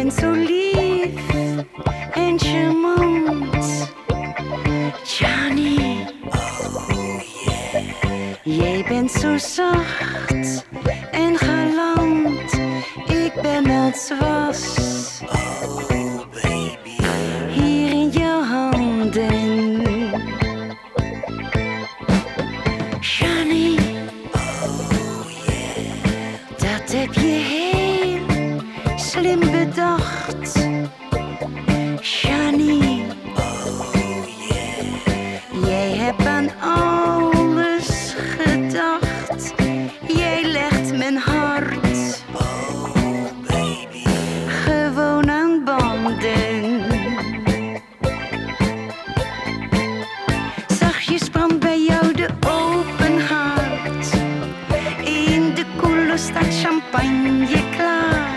bent zo lief en charmant, Johnny. Oh yeah. Jij bent zo zacht en galant, ik ben als was. Oh baby. Hier in jouw handen, Johnny. Oh yeah. Dat heb je heel slim bedacht, Johnny. Oh yeah. Jij hebt aan alles gedacht, jij legt mijn hart Oh baby. gewoon aan banden. Zachtjes brandt bij jou de open haard, in de koelo staat champagne klaar.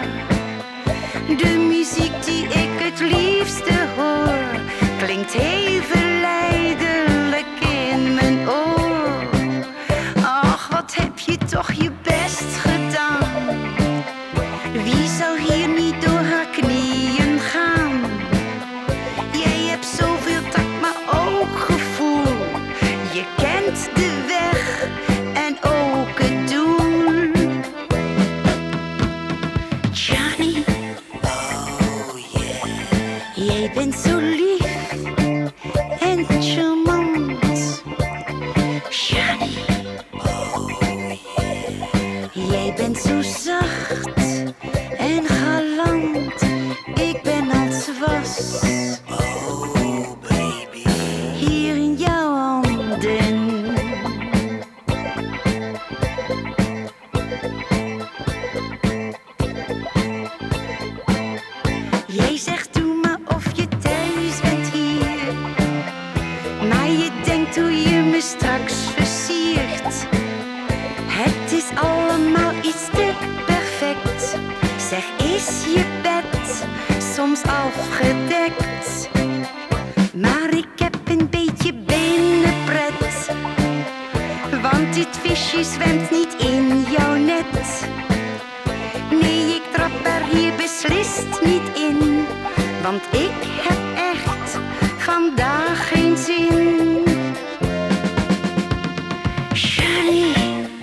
De muziek die ik het liefste hoor, klinkt heel verleidelijk in mijn oor. Ach, wat heb je toch je best gedaan. Wie zou hier niet door haar knieën gaan? Jij hebt zoveel tact, maar ook gevoel. Je kent de weg en ook het doel. Johnny, Oh yeah. jij bent zo lief en charmant, Johnny. Oh yeah. Jij bent zo zacht en galant, ik ben als was. Oh baby. Hier in jouw handen. Jij zegt doe maar of je thuis bent hier, maar je denkt hoe je me straks versiert. Het is allemaal iets te perfect. Zeg, is je bed soms afgedekt? Maar ik heb een beetje binnenpret, want dit visje zwemt niet in jouw net. Nee, ik trap er hier beslist niet in, want ik heb echt vandaag geen zin. Johnny,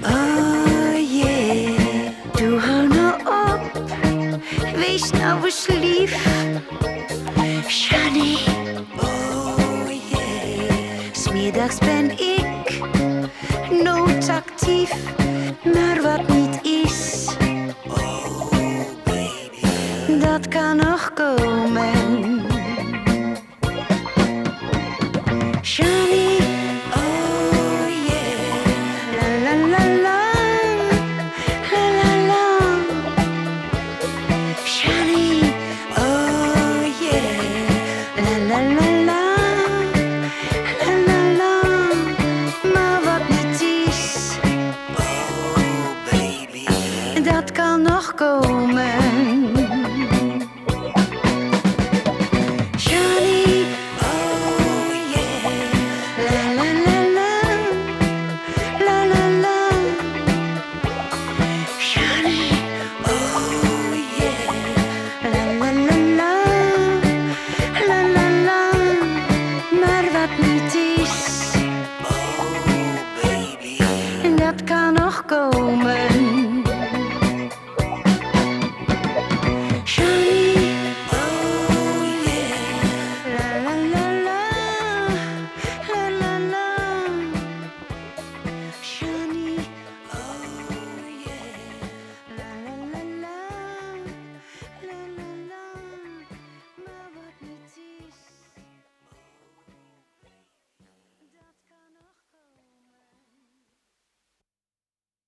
Oh yeah. doe hou nou op, wees nou eens lief. Johnny, Oh yeah. 's middags ben ik